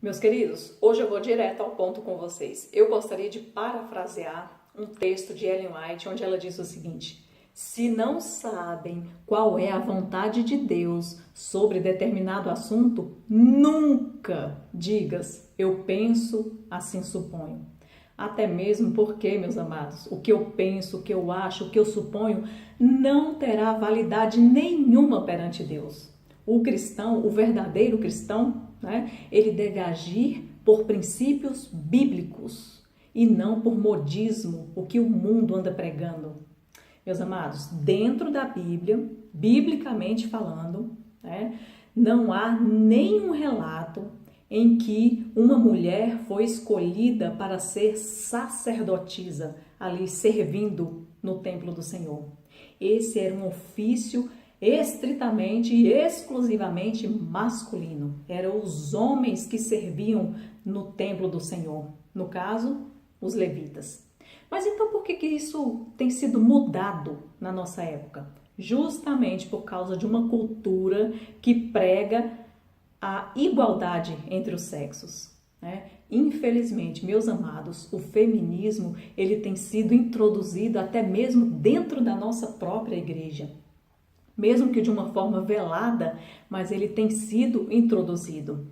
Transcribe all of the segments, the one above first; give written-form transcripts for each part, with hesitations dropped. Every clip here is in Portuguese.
Meus queridos, hoje eu vou direto ao ponto com vocês. Eu gostaria de parafrasear um texto de Ellen White, onde ela diz o seguinte: se não sabem qual é a vontade de Deus sobre determinado assunto, nunca digas, eu penso, assim suponho. Até mesmo porque, meus amados, o que eu penso, o que eu acho, o que eu suponho, não terá validade nenhuma perante Deus. O cristão, o verdadeiro cristão, ele deve agir por princípios bíblicos e não por modismo, o que o mundo anda pregando. Meus amados, dentro da Bíblia, biblicamente falando, não há nenhum relato em que uma mulher foi escolhida para ser sacerdotisa, ali servindo no templo do Senhor. Esse era um ofício estritamente e exclusivamente masculino. Eram os homens que serviam no templo do Senhor, no caso, os levitas. Mas então por que isso tem sido mudado na nossa época? Justamente por causa de uma cultura que prega a igualdade entre os sexos. Infelizmente, meus amados, o feminismo ele tem sido introduzido até mesmo dentro da nossa própria igreja. Mesmo que de uma forma velada, mas ele tem sido introduzido.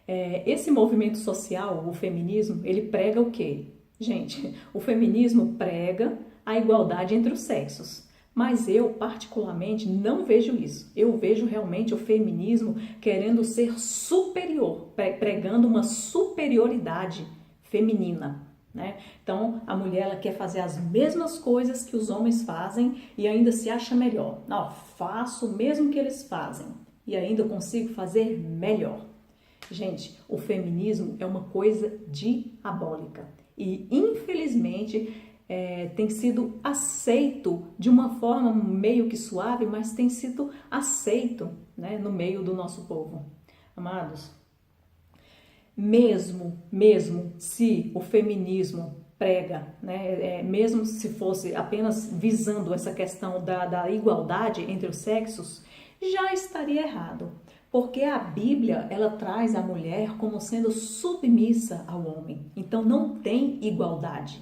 Esse movimento social, o feminismo, ele prega o quê? Gente, o feminismo prega a igualdade entre os sexos. Mas eu, particularmente, não vejo isso. Eu vejo realmente o feminismo querendo ser superior, pregando uma superioridade feminina. Então, a mulher ela quer fazer as mesmas coisas que os homens fazem e ainda se acha melhor. Não, faço o mesmo que eles fazem e ainda consigo fazer melhor. Gente, o feminismo é uma coisa diabólica e, infelizmente, tem sido aceito de uma forma meio que suave, mas tem sido aceito no meio do nosso povo. Amados, mesmo se o feminismo prega, mesmo se fosse apenas visando essa questão da igualdade entre os sexos, já estaria errado. Porque a Bíblia, ela traz a mulher como sendo submissa ao homem. Então não tem igualdade.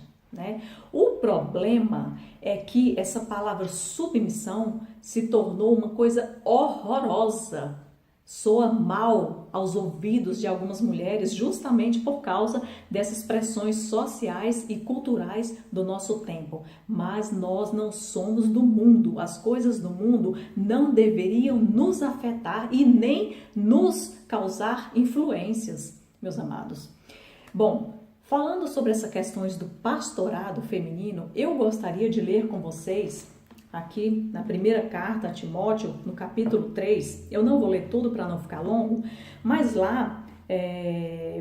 O problema é que essa palavra submissão se tornou uma coisa horrorosa. Soa mal aos ouvidos de algumas mulheres justamente por causa dessas pressões sociais e culturais do nosso tempo. Mas nós não somos do mundo. As coisas do mundo não deveriam nos afetar e nem nos causar influências, meus amados. Bom, falando sobre essas questões do pastorado feminino, eu gostaria de ler com vocês aqui na primeira carta a Timóteo, no capítulo 3, eu não vou ler tudo para não ficar longo, mas lá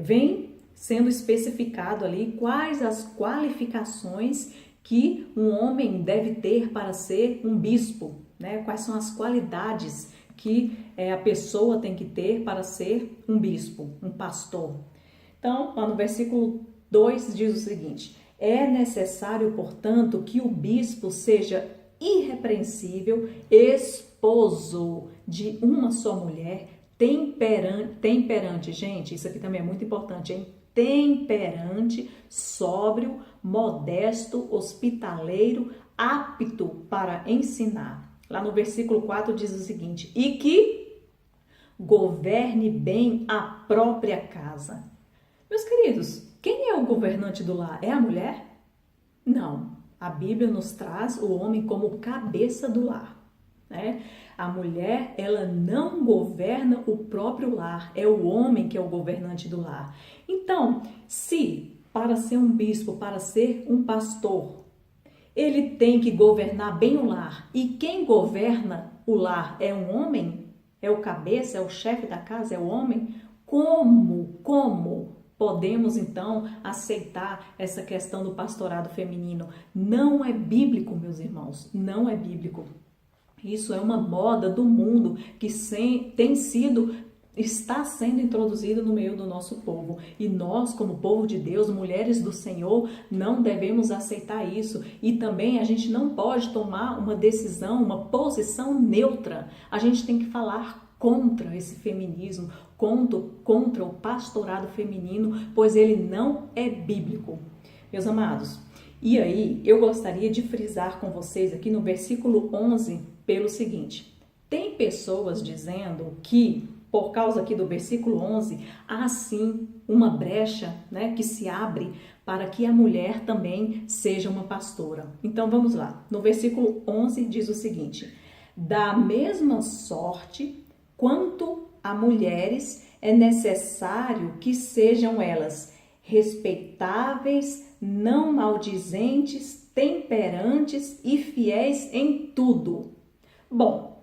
vem sendo especificado ali quais as qualificações que um homem deve ter para ser um bispo, quais são as qualidades que a pessoa tem que ter para ser um bispo, um pastor. Então, lá no versículo 2 diz o seguinte: é necessário, portanto, que o bispo seja irrepreensível, esposo de uma só mulher, temperante, gente, isso aqui também é muito importante, hein? Temperante, sóbrio, modesto, hospitaleiro, apto para ensinar. Lá no versículo 4 diz o seguinte: e que governe bem a própria casa. Meus queridos, quem é o governante do lar? É a mulher? Não. A Bíblia nos traz o homem como cabeça do lar. A mulher, ela não governa o próprio lar, é o homem que é o governante do lar. Então, se para ser um bispo, para ser um pastor, ele tem que governar bem o lar, e quem governa o lar é um homem, é o cabeça, é o chefe da casa, é o homem, como podemos, então, aceitar essa questão do pastorado feminino? Não é bíblico, meus irmãos, não é bíblico. Isso é uma moda do mundo que está sendo introduzido no meio do nosso povo. E nós, como povo de Deus, mulheres do Senhor, não devemos aceitar isso. E também a gente não pode tomar uma decisão, uma posição neutra. A gente tem que falar contra esse feminismo, contra o pastorado feminino, pois ele não é bíblico. Meus amados, e aí eu gostaria de frisar com vocês aqui no versículo 11 pelo seguinte: tem pessoas dizendo que, por causa aqui do versículo 11, há sim uma brecha, né, que se abre para que a mulher também seja uma pastora. Então vamos lá, no versículo 11 diz o seguinte: da mesma sorte quanto a mulheres é necessário que sejam elas respeitáveis, não maldizentes, temperantes e fiéis em tudo. Bom,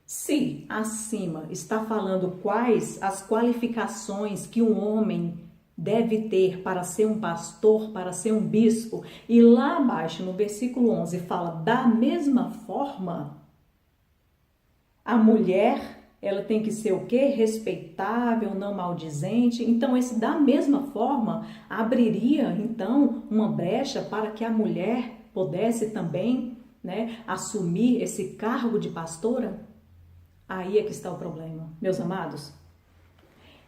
se acima está falando quais as qualificações que um homem deve ter para ser um pastor, para ser um bispo, e lá abaixo no versículo 11 fala da mesma forma, a mulher, ela tem que ser o quê? Respeitável, não maldizente. Então, esse da mesma forma abriria, então, uma brecha para que a mulher pudesse também, né, assumir esse cargo de pastora? Aí é que está o problema, meus amados.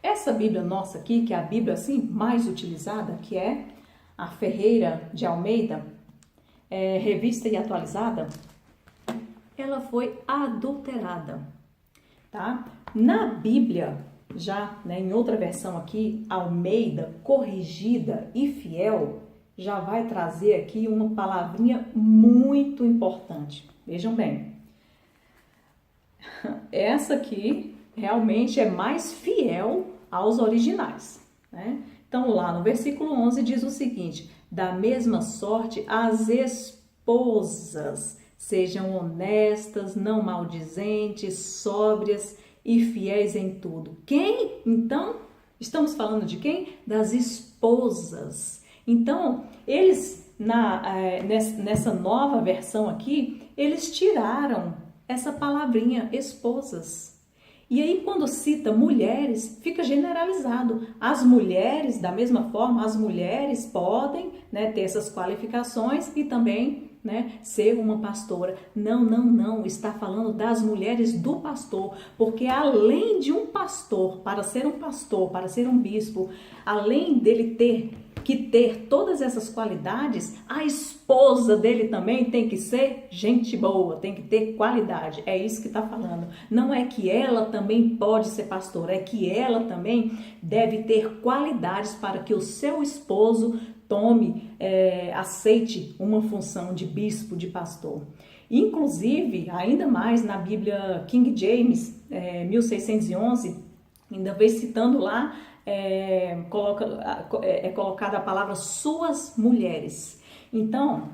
Essa Bíblia nossa aqui, que é a Bíblia assim mais utilizada, que é a Ferreira de Almeida, revista e atualizada, ela foi adulterada, tá? Na Bíblia, já, né, em outra versão aqui, Almeida, corrigida e fiel, já vai trazer aqui uma palavrinha muito importante. Vejam bem. Essa aqui realmente é mais fiel aos originais, né? Então, lá no versículo 11 diz o seguinte: da mesma sorte as esposas sejam honestas, não maldizentes, sóbrias e fiéis em tudo. Quem? Então, estamos falando de quem? Das esposas. Então, eles, nessa nova versão aqui, eles tiraram essa palavrinha esposas. E aí, quando cita mulheres, fica generalizado. As mulheres, da mesma forma, as mulheres podem, né, ter essas qualificações e também, né, ser uma pastora. Não, está falando das mulheres do pastor, porque além de um pastor, para ser um bispo, além dele ter todas essas qualidades, a esposa dele também tem que ser gente boa, tem que ter qualidade. É isso que está falando. Não é que ela também pode ser pastora, é que ela também deve ter qualidades para que o seu esposo aceite uma função de bispo, de pastor. Inclusive, ainda mais na Bíblia King James, 1611, ainda vem citando lá, colocada a palavra suas mulheres. Então,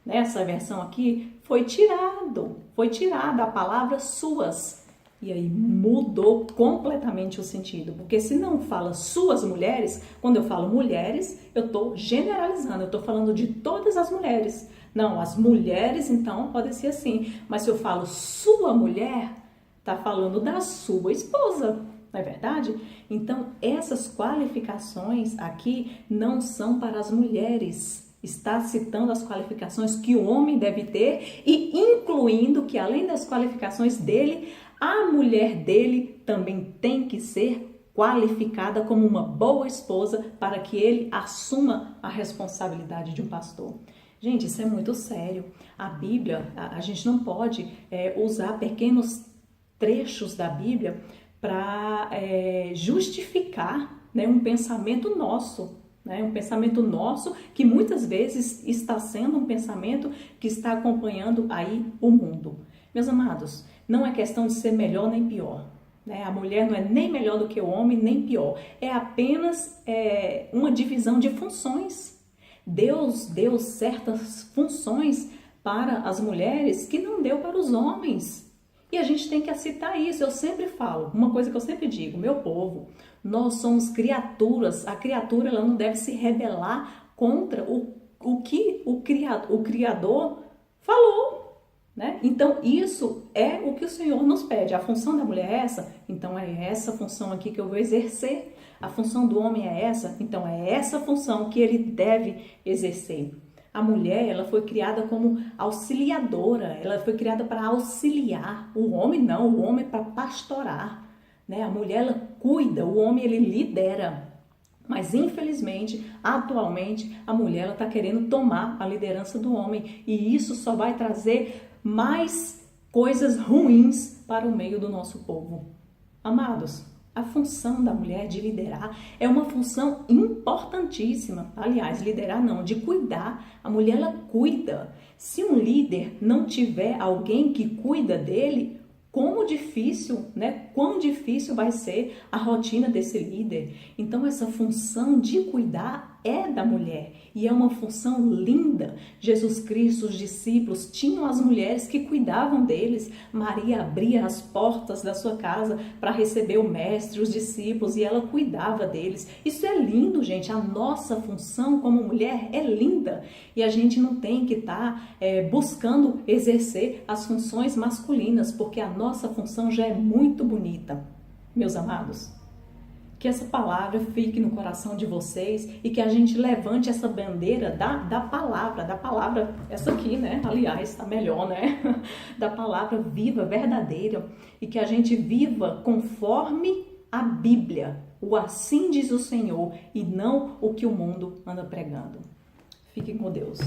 nessa versão aqui, foi tirada a palavra suas. E aí mudou completamente o sentido. Porque se não fala suas mulheres, quando eu falo mulheres, eu estou generalizando, eu estou falando de todas as mulheres. Não, as mulheres, então, podem ser assim. Mas se eu falo sua mulher, está falando da sua esposa. Não é verdade? Então, essas qualificações aqui não são para as mulheres. Está citando as qualificações que o homem deve ter e incluindo que, além das qualificações dele, a mulher dele também tem que ser qualificada como uma boa esposa para que ele assuma a responsabilidade de um pastor. Gente, isso é muito sério. A Bíblia, a gente não pode usar pequenos trechos da Bíblia para justificar, né, um pensamento nosso, né, um pensamento nosso que muitas vezes está sendo um pensamento que está acompanhando aí o mundo. Meus amados, não é questão de ser melhor nem pior, né? A mulher não é nem melhor do que o homem, nem pior. É apenas uma divisão de funções. Deus deu certas funções para as mulheres que não deu para os homens. E a gente tem que aceitar isso. Eu sempre falo, uma coisa que eu sempre digo, meu povo, nós somos criaturas. A criatura ela não deve se rebelar contra o que o Criador falou, né? Então, isso é o que o Senhor nos pede. A função da mulher é essa? Então, é essa função aqui que eu vou exercer. A função do homem é essa? Então, é essa função que ele deve exercer. A mulher, ela foi criada como auxiliadora, ela foi criada para auxiliar. O homem não, o homem para pastorar. né? A mulher, ela cuida, o homem, ele lidera. Mas, infelizmente, atualmente, a mulher está querendo tomar a liderança do homem. E isso só vai trazer mais coisas ruins para o meio do nosso povo. Amados, a função da mulher de liderar é uma função importantíssima. Aliás, liderar não, de cuidar. A mulher, ela cuida. Se um líder não tiver alguém que cuida dele, como difícil, né? Quão difícil vai ser a rotina desse líder. Então, essa função de cuidar é da mulher e é uma função linda. Jesus Cristo, os discípulos, tinham as mulheres que cuidavam deles. Maria abria as portas da sua casa para receber o mestre, os discípulos, e ela cuidava deles. Isso é lindo, gente. A nossa função como mulher é linda e a gente não tem que estar buscando exercer as funções masculinas, porque a nossa função já é muito bonita. Meus amados, que essa palavra fique no coração de vocês e que a gente levante essa bandeira da palavra, essa aqui, né? Aliás, tá melhor, né? Da palavra viva, verdadeira, e que a gente viva conforme a Bíblia, o assim diz o Senhor, e não o que o mundo anda pregando. Fiquem com Deus.